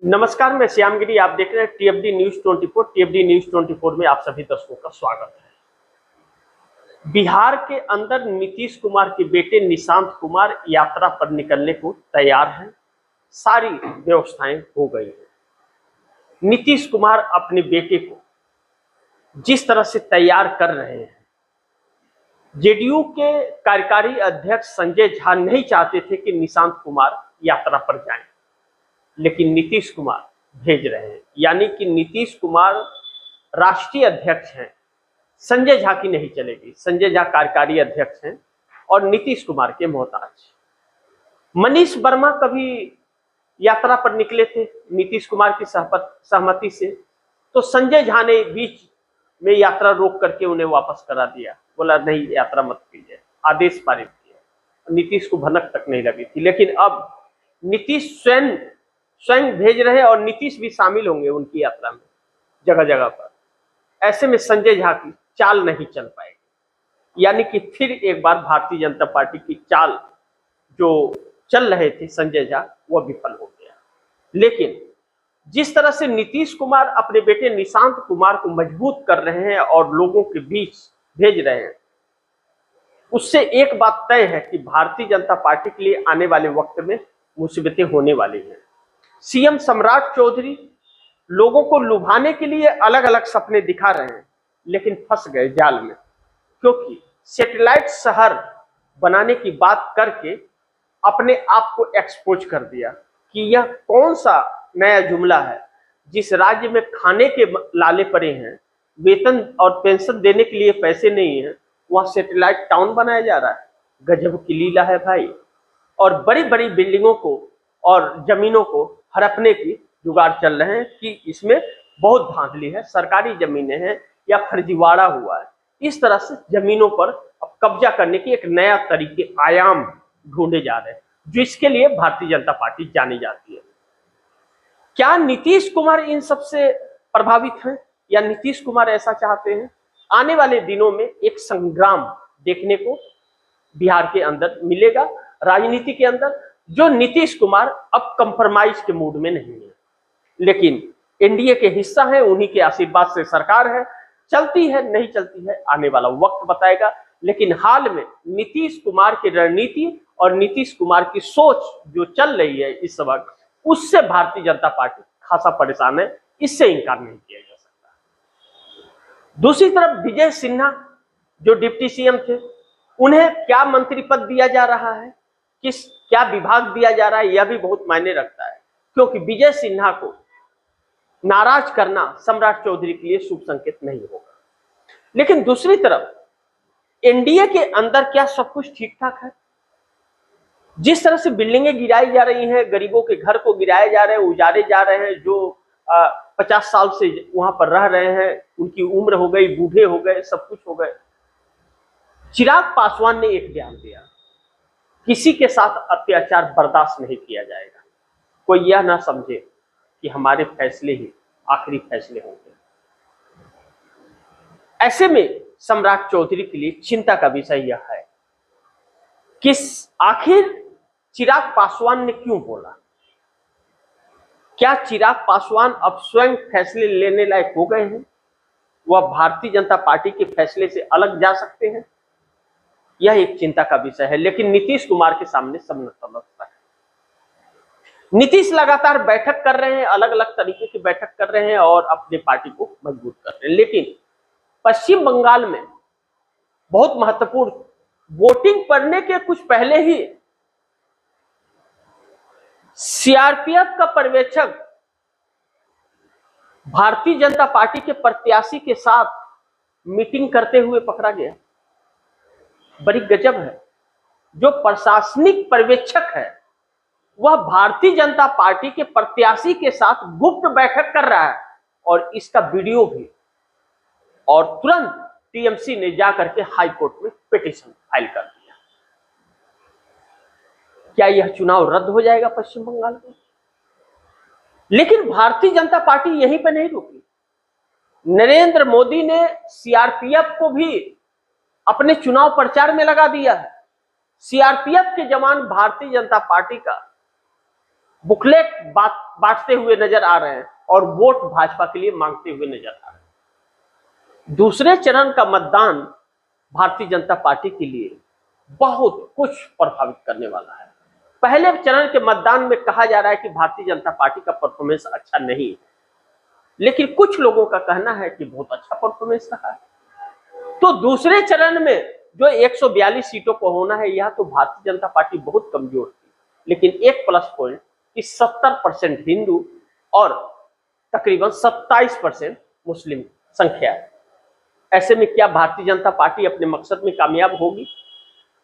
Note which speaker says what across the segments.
Speaker 1: नमस्कार, मैं श्यामगिरी। आप देख रहे हैं टीएफडी न्यूज 24। टीएफडी न्यूज 24 में आप सभी दर्शकों का स्वागत है। बिहार के अंदर नीतीश कुमार के बेटे निशांत कुमार यात्रा पर निकलने को तैयार हैं। सारी व्यवस्थाएं हो गई हैं। नीतीश कुमार अपने बेटे को जिस तरह से तैयार कर रहे हैं, जेडीयू के कार्यकारी अध्यक्ष संजय झा नहीं चाहते थे कि निशांत कुमार यात्रा पर जाएं, लेकिन नीतीश कुमार भेज रहे हैं। यानी कि नीतीश कुमार राष्ट्रीय अध्यक्ष हैं, संजय झा की नहीं चलेगी। संजय झा कार्यकारी अध्यक्ष हैं और नीतीश कुमार के मोहताज। मनीष वर्मा कभी यात्रा पर निकले थे नीतीश कुमार की सहमति से, तो संजय झा ने बीच में यात्रा रोक करके उन्हें वापस करा दिया। बोला नहीं, यात्रा मत कीजिए, आदेश पारित किया। नीतीश को भनक तक नहीं लगी थी। लेकिन अब नीतीश स्वयं भेज रहे हैं और नीतीश भी शामिल होंगे उनकी यात्रा में जगह जगह पर। ऐसे में संजय झा की चाल नहीं चल पाएगी। यानी कि फिर एक बार भारतीय जनता पार्टी की चाल जो चल रहे थे संजय झा, वह विफल हो गया। लेकिन जिस तरह से नीतीश कुमार अपने बेटे निशांत कुमार को मजबूत कर रहे हैं और लोगों के बीच भेज रहे हैं, उससे एक बात तय है कि भारतीय जनता पार्टी के लिए आने वाले वक्त में मुसीबतें होने वाली हैं। सीएम सम्राट चौधरी लोगों को लुभाने के लिए अलग अलग सपने दिखा रहे हैं, लेकिन फंस गए जाल में, क्योंकि सैटेलाइट शहर बनाने की बात करके अपने आप को एक्सपोज कर दिया कि यह कौन सा नया जुमला है। जिस राज्य में खाने के लाले पड़े हैं, वेतन और पेंशन देने के लिए पैसे नहीं है, वहां सैटेलाइट टाउन बनाया जा रहा है। गजब की लीला है भाई। और बड़ी बड़ी बिल्डिंगों को और जमीनों को हड़पने की जुगाड़ चल रहे हैं कि इसमें बहुत धांधली है, सरकारी जमीनें हैं या फर्जीवाड़ा हुआ है। इस तरह से जमीनों पर अब कब्जा करने की एक नया तरीके आयाम ढूंढे जा रहे हैं, जो इसके लिए भारतीय जनता पार्टी जानी जाती है। क्या नीतीश कुमार इन सबसे प्रभावित हैं या नीतीश कुमार ऐसा चाहते हैं? आने वाले दिनों में एक संग्राम देखने को बिहार के अंदर मिलेगा, राजनीति के अंदर, जो नीतीश कुमार अब कंप्रोमाइज के मूड में नहीं है। लेकिन एनडीए के हिस्सा है, उन्हीं के आशीर्वाद से सरकार है। चलती है नहीं चलती है, आने वाला वक्त बताएगा। लेकिन हाल में नीतीश कुमार की रणनीति और नीतीश कुमार की सोच जो चल रही है इस वक्त, उससे भारतीय जनता पार्टी खासा परेशान है। इससे इनकार नहीं किया जा सकता। दूसरी तरफ विजय सिन्हा जो डिप्टी सीएम थे, उन्हें क्या मंत्री पद दिया जा रहा है, क्या विभाग दिया जा रहा है, यह भी बहुत मायने रखता है। क्योंकि विजय सिन्हा को नाराज करना सम्राट चौधरी के लिए शुभ संकेत नहीं होगा। लेकिन दूसरी तरफ एनडीए के अंदर क्या सब कुछ ठीक ठाक है? जिस तरह से बिल्डिंगें गिराई जा रही हैं, गरीबों के घर को गिराए जा रहे हैं, उजाड़े जा रहे हैं, जो 50 साल से वहां पर रह रहे हैं, उनकी उम्र हो गई, बूढ़े हो गए, सब कुछ हो गए। चिराग पासवान ने एक बयान दिया, किसी के साथ अत्याचार बर्दाश्त नहीं किया जाएगा। कोई यह ना समझे कि हमारे फैसले ही आखिरी फैसले होंगे। ऐसे में सम्राट चौधरी के लिए चिंता का विषय यह है कि आखिर चिराग पासवान ने क्यों बोला? क्या चिराग पासवान अब स्वयं फैसले लेने लायक हो गए हैं? वह भारतीय जनता पार्टी के फैसले से अलग जा सकते हैं? यह एक चिंता का विषय है। लेकिन नीतीश कुमार के सामने सब नतमस्तक है। नीतीश लगातार बैठक कर रहे हैं, अलग अलग तरीके की बैठक कर रहे हैं और अपने पार्टी को मजबूत कर रहे हैं। लेकिन पश्चिम बंगाल में बहुत महत्वपूर्ण वोटिंग पड़ने के कुछ पहले ही सीआरपीएफ का पर्यवेक्षक भारतीय जनता पार्टी के प्रत्याशी के साथ मीटिंग करते हुए पकड़ा गया। बड़ी गजब है। जो प्रशासनिक पर्यवेक्षक है, वह भारतीय जनता पार्टी के प्रत्याशी के साथ गुप्त बैठक कर रहा है और इसका वीडियो भी। और तुरंत टीएमसी ने जाकर के हाई कोर्ट में पिटीशन फाइल कर दिया। क्या यह चुनाव रद्द हो जाएगा पश्चिम बंगाल में? लेकिन भारतीय जनता पार्टी यहीं पर नहीं रुकी। नरेंद्र मोदी ने सीआरपीएफ को भी अपने चुनाव प्रचार में लगा दिया है। सीआरपीएफ के जवान भारतीय जनता पार्टी का बुकलेट बांटते हुए नजर आ रहे हैं और वोट भाजपा के लिए मांगते हुए नजर आ रहे हैं। दूसरे चरण का मतदान भारतीय जनता पार्टी के लिए बहुत कुछ प्रभावित करने वाला है। पहले चरण के मतदान में कहा जा रहा है कि भारतीय जनता पार्टी का परफॉर्मेंस अच्छा नहीं है, लेकिन कुछ लोगों का कहना है कि बहुत अच्छा परफॉर्मेंस रहा है। तो दूसरे चरण में जो 142 सीटों को होना है, यह तो भारतीय जनता पार्टी बहुत कमजोर थी, लेकिन एक प्लस पॉइंट कि 70% हिंदू और तकरीबन 27% मुस्लिम संख्या है। ऐसे में क्या भारतीय जनता पार्टी अपने मकसद में कामयाब होगी?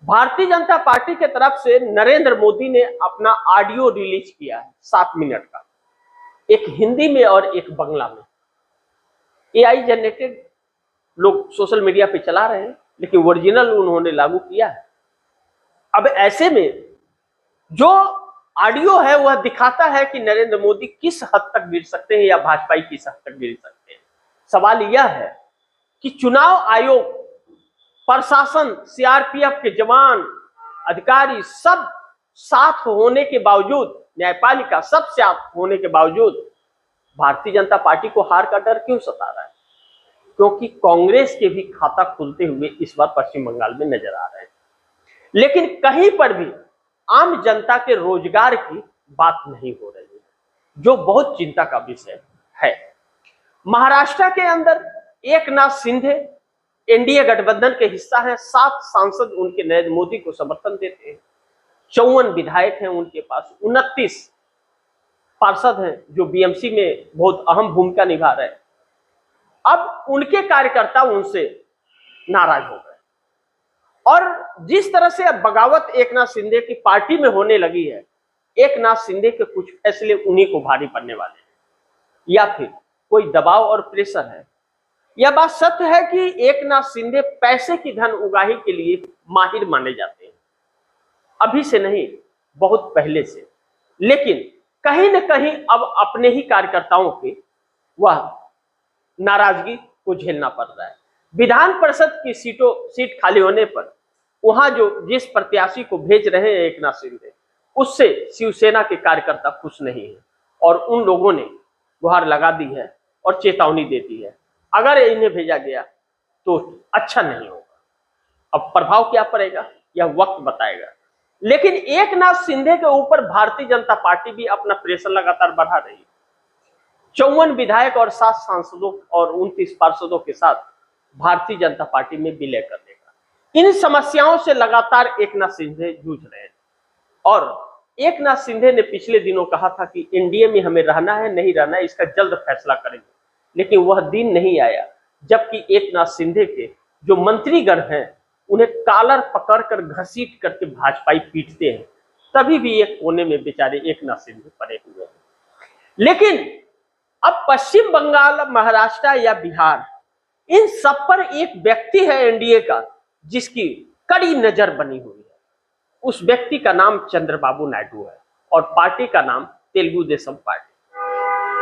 Speaker 1: भारतीय जनता पार्टी के तरफ से नरेंद्र मोदी ने अपना ऑडियो रिलीज किया है 7 मिनट का, एक हिंदी में और एक बांग्ला में। एआई जनरेटेड लोग सोशल मीडिया पे चला रहे हैं, लेकिन ओरिजिनल उन्होंने लागू किया है। अब ऐसे में जो ऑडियो है वह दिखाता है कि नरेंद्र मोदी किस हद तक गिर सकते हैं या भाजपा किस हद तक गिर सकते हैं। सवाल यह है कि चुनाव आयोग, प्रशासन, सीआरपीएफ के जवान, अधिकारी सब साथ होने के बावजूद, न्यायपालिका सब साथ होने के बावजूद भारतीय जनता पार्टी को हार का डर क्यों सता रहा है? क्योंकि कांग्रेस के भी खाता खुलते हुए इस बार पश्चिम बंगाल में नजर आ रहे हैं, लेकिन कहीं पर भी आम जनता के रोजगार की बात नहीं हो रही है, जो बहुत चिंता का विषय है। महाराष्ट्र के अंदर एकनाथ शिंदे एनडीए गठबंधन के हिस्सा है, 7 सांसद उनके नरेंद्र मोदी को समर्थन देते हैं, 54 विधायक हैं उनके पास, 29 पार्षद हैं जो बीएमसी में बहुत अहम भूमिका निभा रहे हैं। अब उनके कार्यकर्ता उनसे नाराज हो गए और जिस तरह से अब बगावत एकनाथ शिंदे की पार्टी में होने लगी है, एकनाथ शिंदे के कुछ फैसले उन्हीं को भारी पड़ने वाले हैं, या फिर कोई दबाव और प्रेशर है। यह बात सत्य है कि एकनाथ शिंदे पैसे की धन उगाही के लिए माहिर माने जाते हैं, अभी से नहीं बहुत पहले से, लेकिन कहीं न कहीं अब अपने ही कार्यकर्ताओं के वह नाराजगी को झेलना पड़ रहा है। विधान परिषद की सीट खाली होने पर वहां जिस प्रत्याशी को भेज रहे हैं एकनाथ शिंदे, उससे शिवसेना के कार्यकर्ता खुश नहीं है और उन लोगों ने गुहार लगा दी है और चेतावनी दे दी है, अगर इन्हें भेजा गया तो अच्छा नहीं होगा। अब प्रभाव क्या पड़ेगा यह वक्त बताएगा, लेकिन एकनाथ शिंदे के ऊपर भारतीय जनता पार्टी भी अपना प्रेशर लगातार बढ़ा रही है। 54 विधायक और 7 सांसदों और 29 पार्षदों के साथ भारतीय जनता पार्टी में विलय कर देगा। इन समस्याओं से लगातार एकनाथ शिंदे जूझ रहे हैं और एकनाथ शिंदे ने पिछले दिनों कहा था कि एनडीए में हमें रहना है नहीं रहना है इसका जल्द फैसला करेंगे, लेकिन वह दिन नहीं आया जबकि एकनाथ शिंदे के जो मंत्रीगण हैं उन्हें कालर पकड़कर घसीट करके भाजपाई पीटते हैं, तभी भी एक कोने में बेचारे एकनाथ शिंदे पड़े हुए हैं। लेकिन अब पश्चिम बंगाल, महाराष्ट्र या बिहार, इन सब पर एक व्यक्ति है एनडीए का जिसकी कड़ी नजर बनी हुई है। उस व्यक्ति का नाम चंद्रबाबू नायडू है और पार्टी का नाम तेलुगु देशम पार्टी।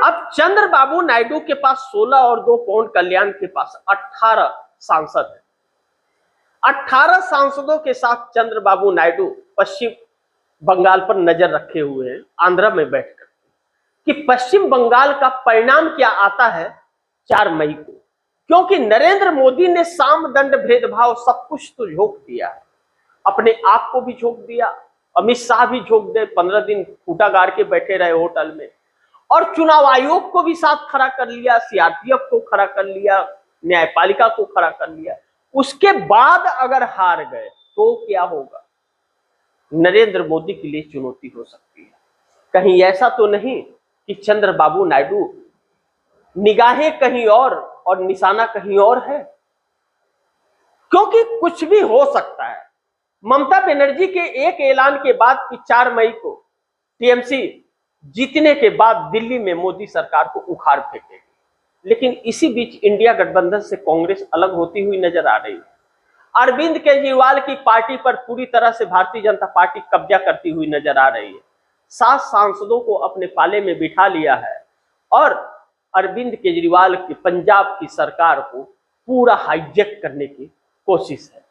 Speaker 1: अब चंद्रबाबू नायडू के पास 16 और 2 पवन कल्याण के पास 18 सांसद हैं। 18 सांसदों के साथ चंद्रबाबू नायडू पश्चिम बंगाल पर नजर रखे हुए हैं, आंध्र में बैठकर, कि पश्चिम बंगाल का परिणाम क्या आता है 4 मई को, क्योंकि नरेंद्र मोदी ने साम दंड भेदभाव सब कुछ तो झोंक दिया है, अपने आप को भी झोंक दिया, अमित शाह भी झोंक दे, 15 दिन फूटा गाड़ के बैठे रहे होटल में, और चुनाव आयोग को भी साथ खड़ा कर लिया, सीआरपीएफ को खड़ा कर लिया, न्यायपालिका को खड़ा कर लिया। उसके बाद अगर हार गए तो क्या होगा? नरेंद्र मोदी के लिए चुनौती हो सकती है। कहीं ऐसा तो नहीं कि चंद्रबाबू नायडू निगाहें कहीं और निशाना कहीं और है, क्योंकि कुछ भी हो सकता है। ममता बनर्जी के एक ऐलान के बाद कि 4 मई को टीएमसी जीतने के बाद दिल्ली में मोदी सरकार को उखाड़ फेंकेगी, लेकिन इसी बीच इंडिया गठबंधन से कांग्रेस अलग होती हुई नजर आ रही है। अरविंद केजरीवाल की पार्टी पर पूरी तरह से भारतीय जनता पार्टी कब्जा करती हुई नजर आ रही है। 7 सांसदों को अपने पाले में बिठा लिया है और अरविंद केजरीवाल की पंजाब की सरकार को पूरा हाईजैक करने की कोशिश है।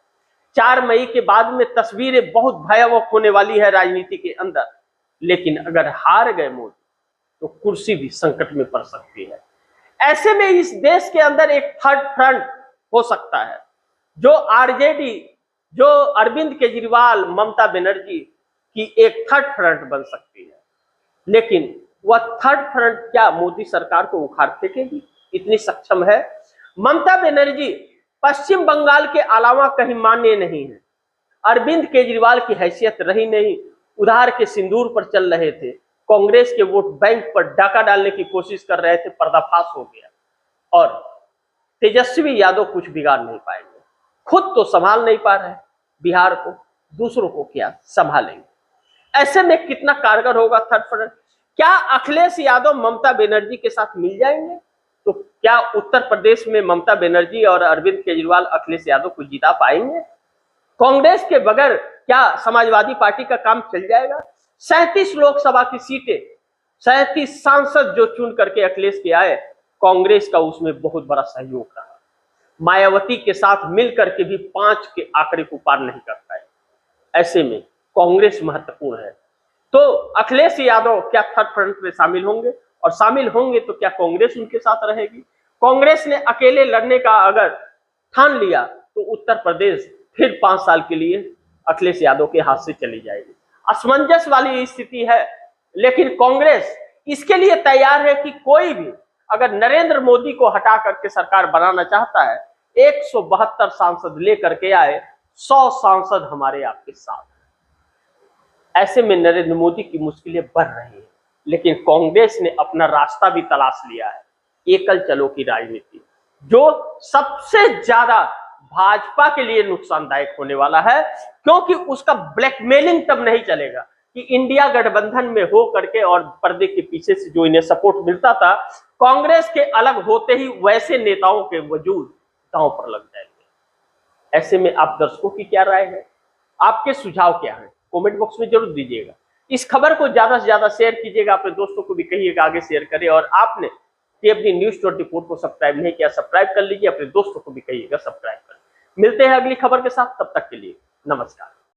Speaker 1: 4 मई के बाद में तस्वीरें बहुत भयावह होने वाली है राजनीति के अंदर। लेकिन अगर हार गए मोदी तो कुर्सी भी संकट में पड़ सकती है। ऐसे में इस देश के अंदर एक थर्ड फ्रंट हो सकता है, जो आरजेडी, जो अरविंद केजरीवाल, ममता बनर्जी की एक थर्ड फ्रंट बन सकती है। लेकिन वह थर्ड फ्रंट क्या मोदी सरकार को उखाड़ फेंकेगी? इतनी सक्षम है? ममता बनर्जी पश्चिम बंगाल के अलावा कहीं मान्य नहीं है। अरविंद केजरीवाल की हैसियत रही नहीं, उधार के सिंदूर पर चल रहे थे, कांग्रेस के वोट बैंक पर डाका डालने की कोशिश कर रहे थे, पर्दाफाश हो गया। और तेजस्वी यादव कुछ बिगाड़ नहीं पाएंगे, खुद तो संभाल नहीं पा रहे बिहार को, दूसरों को क्या संभालेंगे? ऐसे में कितना कारगर होगा थर्ड फ्रंट? क्या अखिलेश यादव ममता बनर्जी के साथ मिल जाएंगे? तो क्या उत्तर प्रदेश में ममता बनर्जी और अरविंद केजरीवाल अखिलेश यादव को जिता पाएंगे? कांग्रेस के बगैर क्या समाजवादी पार्टी का काम चल जाएगा? 37 लोकसभा की सीटें, 37 सांसद जो चुन करके अखिलेश के आए, कांग्रेस का उसमें बहुत बड़ा सहयोग रहा। मायावती के साथ मिलकर के भी 5 के आंकड़े को पार नहीं कर पाए। ऐसे में कांग्रेस महत्वपूर्ण है। तो अखिलेश यादव क्या थर्ड फ्रंट में शामिल होंगे? और शामिल होंगे तो क्या कांग्रेस उनके साथ रहेगी? कांग्रेस ने अकेले लड़ने का अगर ठान लिया तो उत्तर प्रदेश फिर 5 साल के लिए अखिलेश यादव के हाथ से चली जाएगी। असमंजस वाली स्थिति है, लेकिन कांग्रेस इसके लिए तैयार है कि कोई भी अगर नरेंद्र मोदी को हटा करके सरकार बनाना चाहता है, 172 सांसद लेकर के आए, 100 सांसद हमारे आपके साथ। ऐसे में नरेंद्र मोदी की मुश्किलें बढ़ रही हैं, लेकिन कांग्रेस ने अपना रास्ता भी तलाश लिया है, एकल चलो की राजनीति, जो सबसे ज्यादा भाजपा के लिए नुकसानदायक होने वाला है, क्योंकि उसका ब्लैकमेलिंग तब नहीं चलेगा कि इंडिया गठबंधन में हो करके और पर्दे के पीछे से जो इन्हें सपोर्ट मिलता था, कांग्रेस के अलग होते ही वैसे नेताओं के वजूद दांव पर लग जाएंगे। ऐसे में आप दर्शकों की क्या राय है? आपके सुझाव क्या है? कमेंट बॉक्स में जरूर दीजिएगा। इस खबर को ज्यादा से ज्यादा शेयर कीजिएगा, अपने दोस्तों को भी कहिएगा आगे शेयर करें। और आपने टीएफडी न्यूज 24 को सब्सक्राइब नहीं किया, सब्सक्राइब कर लीजिए, अपने दोस्तों को भी कहिएगा सब्सक्राइब करें। मिलते हैं अगली खबर के साथ, तब तक के लिए नमस्कार।